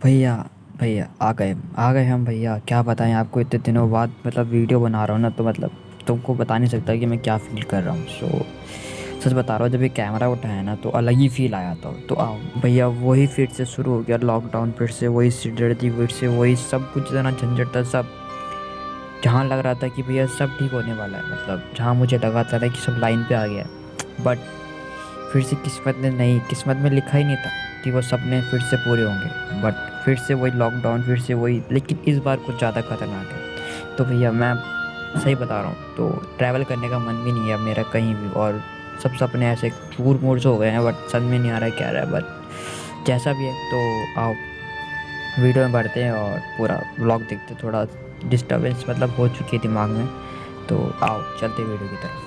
भैया भैया आ गए हम भैया। क्या बताएं आपको, इतने दिनों बाद मतलब वीडियो बना रहा हूँ ना, तो मतलब तुमको बता नहीं सकता कि मैं क्या फ़ील कर रहा हूँ। सच बता रहा हूँ, जब ये कैमरा उठाया ना तो अलग ही फ़ील आया था। तो आओ भैया, वही फिर से शुरू हो गया लॉकडाउन, फिर से वही सिरदर्दी, फिर से वही सब कुछ, इतना झंझट था सब। जहाँ लग रहा था कि भैया सब ठीक होने वाला है, मतलब जहाँ मुझे लगा था ना कि सब लाइन पे आ गया, बट फिर से किस्मत ने, नहीं किस्मत में लिखा ही नहीं था कि वो सपने फिर से पूरे होंगे। बट फिर से वही लॉकडाउन, फिर से वही, लेकिन इस बार कुछ ज़्यादा खतरनाक है। तो भैया मैं सही बता रहा हूँ, तो ट्रैवल करने का मन भी नहीं है अब मेरा कहीं भी, और सब सपने ऐसे चूर मूर से हो गए हैं, बट समझ में नहीं आ रहा है क्या रहा है। बट जैसा भी है, तो आओ वीडियो में बढ़ते हैं और पूरा व्लॉग देखते हैं। थोड़ा डिस्टर्बेंस मतलब हो चुकी है दिमाग में, तो आओ चलते वीडियो की तरफ।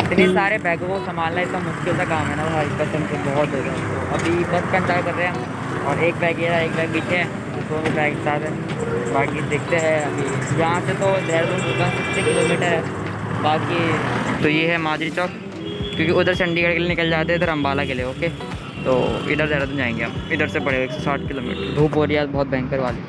इतने सारे बैगों को संभालना इतना मुश्किल सा काम है ना भाई, कसम से बहुत हो गया। तो अभी बस का इंतजार कर रहे हैं, और एक बैग ये रहा, एक बैग पीछे है, दोनों बैग साथ है। बाकी देखते हैं अभी यहाँ से तो देहरादून रुका 60 किलोमीटर है। बाकी तो ये है माजरी चौक, क्योंकि उधर चंडीगढ़ के लिए निकल जाते हैं, इधर अम्बाला के लिए। ओके, तो इधर देहरादून जाएंगे हम, इधर से पड़ेगा 160 किलोमीटर। धूप हो रही है बहुत भयंकर वाली,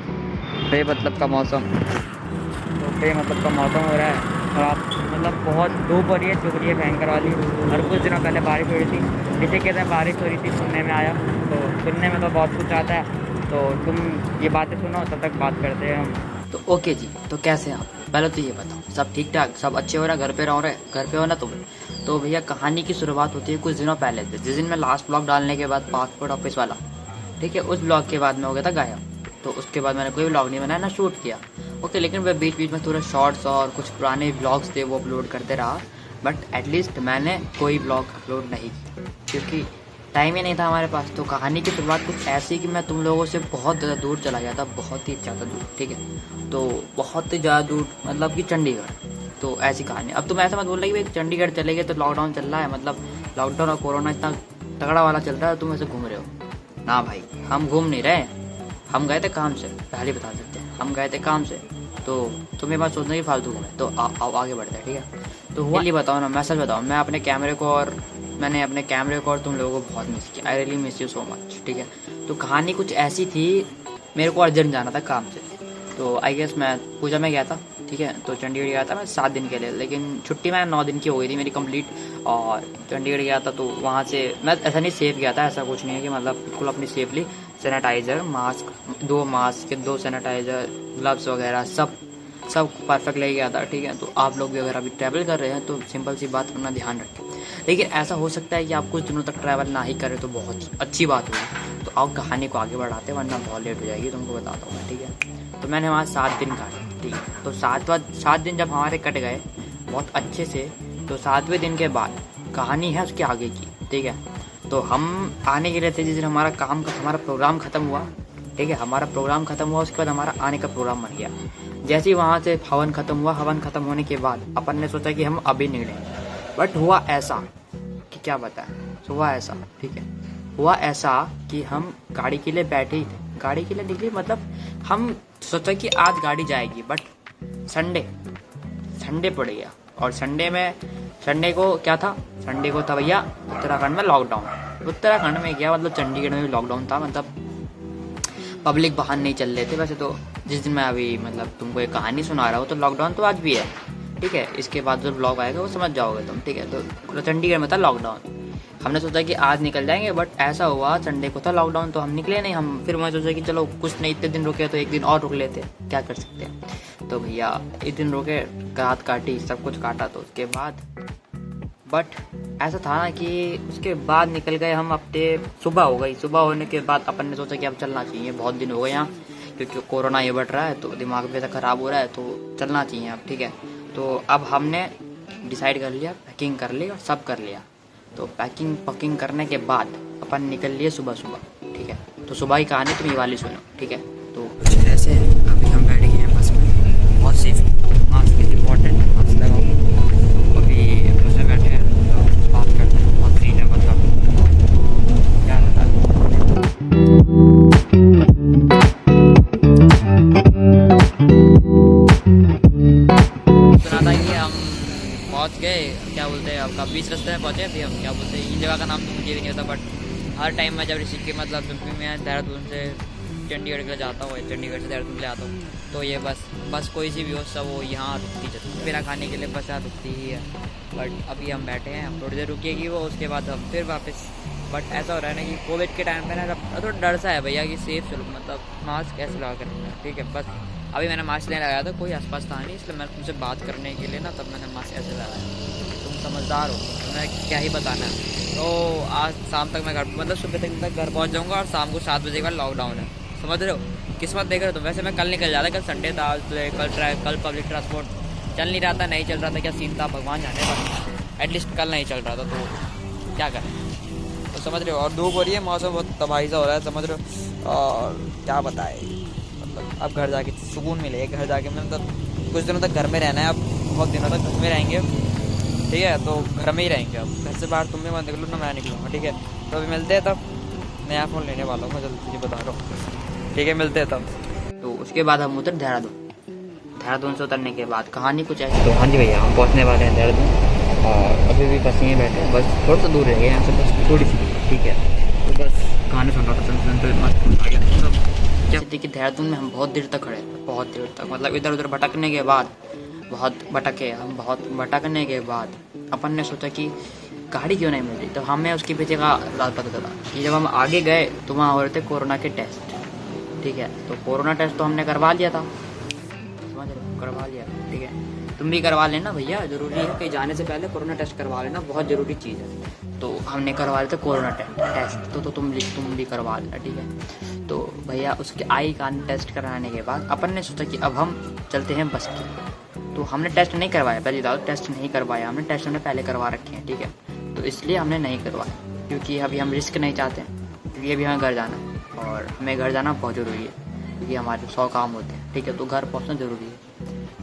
बेमतलब का मौसम, तो बेमतलब का मौसम हो रहा है। और आप मतलब बहुत धूप हो रही है, चुभ रही है भयंकर वाली। और कुछ दिनों पहले बारिश हो रही थी, इसी कहते हैं बारिश हो रही थी, सुनने में आया। तो सुनने में तो बहुत कुछ आता है, तो तुम ये बातें सुनो, तब तक बात करते हैं हम। तो ओके जी, तो कैसे हैं आप? पहले तो ये बताओ, सब ठीक ठाक, सब अच्छे हो रहा है, घर पे रहो रहे, घर पे हो ना तुम? तो भैया कहानी की शुरुआत होती है कुछ दिनों पहले से, जिस दिन मैं लास्ट ब्लॉग डालने के बाद पासपोर्ट ऑफिस वाला, ठीक है, उस ब्लॉग के बाद मैं हो गया था गायब। तो उसके बाद मैंने कोई ब्लॉग नहीं बनाया ना शूट किया। ओके, लेकिन मैं बीच बीच में थोड़े शॉर्ट्स और कुछ पुराने ब्लॉग्स थे वो अपलोड करते रहा, बट एटलीस्ट मैंने कोई ब्लॉग अपलोड नहीं किया, क्योंकि टाइम ही नहीं था हमारे पास। तो कहानी की शुरुआत कुछ ऐसी कि मैं तुम लोगों से बहुत ज़्यादा दूर चला गया था, बहुत ही ज़्यादा दूर, ठीक है, तो बहुत ही ज़्यादा दूर, मतलब कि चंडीगढ़। तो ऐसी कहानी। अब तुम ऐसा मत बोल रहे कि भाई चंडीगढ़ चले गए तो लॉकडाउन चल रहा है, मतलब लॉकडाउन और कोरोना इतना तगड़ा वाला चल रहा है, तुम ऐसे घूम रहे हो ना भाई। हम घूम नहीं रहे, हम गए थे काम से, पहले बता देते हैं, हम गए थे काम से। तो तुम्हें बात सोचना कि फालतू घूमे, तो आओ आगे बढ़ते हैं, ठीक है। तो हुआ ये बताओ ना, मैं सच बताऊँ, मैं अपने कैमरे को और मैंने अपने कैमरे को और तुम लोगों को बहुत मिस किया। I really miss you so much, ठीक है। तो कहानी कुछ ऐसी थी, मेरे को अर्जेंट जाना था काम से, तो आई गेस मैं पूजा में गया था, ठीक है। तो चंडीगढ़ गया था मैं 7 दिन के लिए, लेकिन छुट्टी मैं 9 दिन की हो गई थी मेरी कंप्लीट। और चंडीगढ़ गया था, तो वहाँ से मैं ऐसा नहीं सेफ गया था, ऐसा कुछ नहीं है कि मतलब बिल्कुल अपनी safely, sanitiser, mask, 2 mask, 2 sanitiser, gloves वगैरह सब सब परफेक्ट ले गया था, ठीक है। तो आप लोग भी अगर अभी ट्रैवल कर रहे हैं तो सिंपल सी बात, अपना ध्यान रखें। लेकिन ऐसा हो सकता है कि आप कुछ दिनों तक ट्रैवल ना ही करें, तो बहुत अच्छी बात होगी। तो आओ कहानी को आगे बढ़ाते हैं, वरना बहुत लेट हो जाएगी, तुमको बताता हूँ मैं, ठीक है। तो मैंने वहाँ 7 दिन काटे, ठीक है। तो 7 दिन जब हमारे कट गए बहुत अच्छे से, तो 7वें दिन के बाद कहानी है उसके आगे की, ठीक है। तो हम आने के लिए थे जिस दिन हमारा हमारा प्रोग्राम ख़त्म हुआ, ठीक है। हमारा प्रोग्राम ख़त्म हुआ, उसके बाद हमारा आने का प्रोग्राम बन गया। जैसे ही वहाँ से हवन ख़त्म हुआ, हवन ख़त्म होने के बाद अपन ने सोचा कि हम अभी निकलें, बट हुआ ऐसा कि क्या बताएं, हुआ ऐसा, ठीक है, हुआ ऐसा कि हम गाड़ी के लिए बैठे ही थे, गाड़ी के लिए निकले, मतलब हम सोचा कि आज गाड़ी जाएगी, बट संडे पड़ गया। और संडे को क्या था, संडे को था भैया उत्तराखंड में लॉकडाउन। उत्तराखंड में क्या, मतलब चंडीगढ़ में भी लॉकडाउन था, मतलब पब्लिक बाहर नहीं चल रहे थे। वैसे तो जिस दिन मैं अभी मतलब तुमको एक कहानी सुना रहा हूँ, तो लॉकडाउन तो आज भी है, ठीक है। इसके बाद जो ब्लॉग आएगा वो समझ जाओगे तुम, ठीक है। तो चंडीगढ़ में था लॉकडाउन, हमने सोचा कि आज निकल जाएंगे, बट ऐसा हुआ संडे को था लॉकडाउन, तो हम निकले नहीं। हम फिर मैं सोचा कि चलो कुछ नहीं, इतने दिन रुके तो एक दिन और रुक लेते, क्या कर सकते हैं। तो भैया एक दिन रुके, रात काटी, सब कुछ काटा, तो उसके बाद बट ऐसा था ना कि उसके बाद निकल गए हम अपने, सुबह हो गई। सुबह होने के बाद अपन ने सोचा कि अब चलना चाहिए, बहुत दिन हो गए यहाँ, क्योंकि कोरोना ये बढ़ रहा है, तो दिमाग भी ऐसा ख़राब हो रहा है, तो चलना चाहिए अब, ठीक है। तो अब हमने डिसाइड कर लिया, पैकिंग कर ली और सब कर लिया। तो पैकिंग करने के बाद अपन निकल लिए सुबह, ठीक है। तो सुबह की कहानी तुम ये वाली सुनो, ठीक है। तो कुछ ऐसे अभी हम बैठ गए हैं बस में, बहुत safe, mask is important, mask लगाओ। अभी बस में बैठे हैं, तो बात करते हैं, बहुत सीन है, मतलब क्या बता। सुना था कि हम पहुँच के क्या बोलते हैं आपका 20 रास्ते में पहुँचे। अभी हम क्या बोलते हैं, इन जगह का नाम तो मुझे भी नहीं पता, बट हर टाइम मैं जब ऋषिकेश मतलब जब मैं देहरादून से चंडीगढ़ के लिए जाता हूँ, चंडीगढ़ से देहरादून ले आता हूँ, तो ये बस कोई सी भी हो सब वो यहाँ रुकती जाती है। बिना खाने के लिए बस यहाँ रुकती ही है। बट अभी हम बैठे हैं, हम थोड़ी देर रुकेगी वो, उसके बाद हम फिर वापस। बट ऐसा हो रहा है ना कि कोविड के टाइम पे ना थोड़ा डर सा है भैया कि सेफ चलो, मतलब मास्क कैसे लगा कर, ठीक है। बस अभी मैंने मास्क लेने लगाया था, कोई आसपास था नहीं, इसलिए मैं तुमसे बात करने के लिए ना तब मैंने मास्क ऐसे लगाया। तुम समझदार हो, तुम्हें क्या ही बताना है। तो आज शाम तक मैं घर मतलब सुबह तक घर पहुँच जाऊँगा, और शाम को 7 बजे का लॉकडाउन है, समझ रहे हो। किस्मत देख रहे हो तुम। वैसे मैं कल निकल जाता, कल संडे था, कल पब्लिक ट्रांसपोर्ट चल नहीं रहा था, नहीं चल रहा था, क्या सीन था भगवान जाने का। एटलीस्ट कल नहीं चल रहा था, तो क्या करें, तो समझ रहे हो। और धूप हो रही है, मौसम बहुत तबाही सा हो रहा है, समझ रहे हो। और क्या बताए, मतलब अब घर जाके सुकून मिलेगा, घर जाके मतलब कुछ दिनों तक घर में रहना है, अब बहुत दिनों तक घर में रहेंगे, ठीक है। तो घर में ही रहेंगे, अब घर से बाहर तुम भी मत निकलो ना, मैं निकलूँगा, ठीक है। तो अभी मिलते हैं, तब नया फ़ोन लेने वाला हूँ मैं, जल्दी तुझे बता रहा हूँ, ठीक है, मिलते हैं तब। तो उसके बाद हम उतर देहरादून से उतरने के बाद कहानी कुछ ऐसी। तो हाँ जी भैया, हम पहुँचने वाले हैं देहरादून, और अभी भी बस यहीं बैठे हैं, बस थोड़ा सा दूर रह गए यहाँ से, बस थोड़ी सी, ठीक है। तो बस गाने सुन रहा था, सुनते मस्त आ गया। मतलब जब देखिए देहरादून में हम बहुत देर तक खड़े, बहुत देर तक, मतलब इधर उधर भटकने के बाद बहुत भटकने के बाद अपन ने सोचा कि गाड़ी क्यों नहीं मिल रही। तो हमें उसके पीछे का राज पता चला कि जब हम आगे गए तो वहाँ हो रहे थे कोरोना के टेस्ट, ठीक है। तो कोरोना टेस्ट तो हमने करवा लिया था, समझ रहे हो, करवा लिया, ठीक है। तुम भी करवा लेना भैया, ज़रूरी है, कहीं जाने से पहले कोरोना टेस्ट करवा लेना, बहुत ज़रूरी चीज़ है। तो हमने करवा लिया था कोरोना टेस्ट, तो तुम भी करवा लेना, ठीक है। तो भैया उसके आई कान टेस्ट कराने के बाद अपन ने सोचा कि अब हम चलते हैं बस की। तो हमने टेस्ट नहीं करवाया, पहले दादा टेस्ट नहीं करवाया हमने, टेस्ट हमने पहले करवा रखे हैं, ठीक है। तो इसलिए हमने नहीं करवाया, क्योंकि अभी हम रिस्क नहीं चाहते, क्योंकि अभी हमें घर जाना है, और हमें घर जाना बहुत ज़रूरी है, क्योंकि हमारे 100 काम होते हैं, ठीक है। तो घर पहुँचना ज़रूरी है।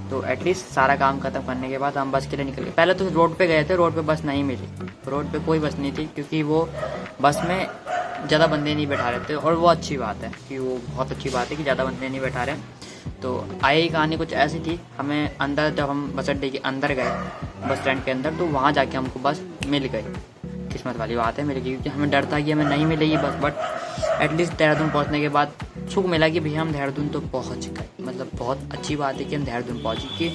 तो एटलीस्ट सारा काम खत्म करने के बाद हम बस के लिए निकल गए। पहले तो रोड पे गए थे, रोड पे बस नहीं मिली, रोड पे कोई बस नहीं थी, क्योंकि वो बस में ज़्यादा बंदे नहीं बैठा रहे थे, और वो अच्छी बात है कि वो बहुत अच्छी बात है कि ज़्यादा बंदे नहीं बैठा रहे। तो आई कहानी कुछ ऐसी थी, हमें अंदर जब हम बस अड्डे के अंदर गए, बस स्टैंड के अंदर, तो वहाँ जाके हमको बस मिल गई। किस्मत वाली बात है मिल गई, क्योंकि हमें डर था कि हमें नहीं मिलेगी बस। बट एटलीस्ट देहरादून पहुँचने के बाद सुख मिला कि भैया हम देहरादून तो पहुँच गए। मतलब बहुत अच्छी बात है कि हम देहरादून पहुँचे, कि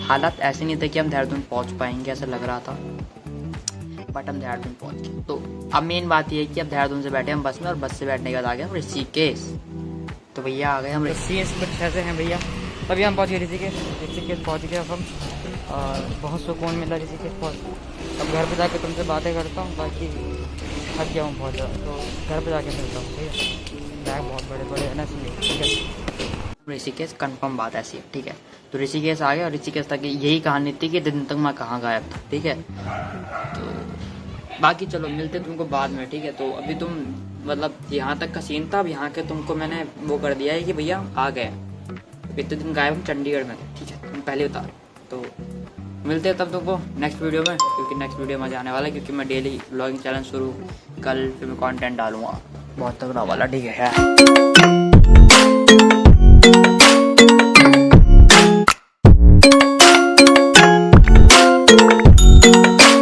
हालात ऐसे नहीं थे कि हम देहरादून पहुँच पाएंगे, ऐसा लग रहा था, बट हम देहरादून पहुँच गए। तो अब मेन बात ये है कि अब देहरादून से बैठे हम बस में, और बस से बैठने के बाद आ गए हम ऋषिकेश। तो भैया आ गए हम ऋषिकेश, कुछ ऐसे हैं भैया, तभी हम पहुँच गए ऋषिकेश पहुँच गए अब हम, और बहुत सुकून मिला ऋषिकेश पहुँच। अब घर पे जाके तुमसे बातें करता हूँ, बाकी थक गया हूँ बहुत ज़्यादा, तो घर पे जाके मिलता हूँ, ठीक है। बैग बहुत बड़े बड़े हैं ना, इसलिए, ठीक है। ऋषिकेश कंफर्म बात ऐसी है, ठीक है। तो ऋषिकेश आ गया, और ऋषिकेश तक यही कहानी थी कि दिन तक मैं कहाँ गायब था, ठीक है। तो बाकी चलो मिलते तुमको बाद में, ठीक है। तो अभी तुम मतलब यहाँ तक का सीन था, अब यहाँ के तुमको मैंने वो कर दिया है कि भैया आ गए, इतने दिन गायब हम चंडीगढ़ में, ठीक है, तुम पहले बता। तो मिलते हैं तब तुमको नेक्स्ट वीडियो में, क्योंकि नेक्स्ट वीडियो में जाने वाला है, क्योंकि मैं डेली व्लॉगिंग चैनल शुरू कल फिर मैं कंटेंट डालूंगा बहुत तगड़ा वाला, ठीक है।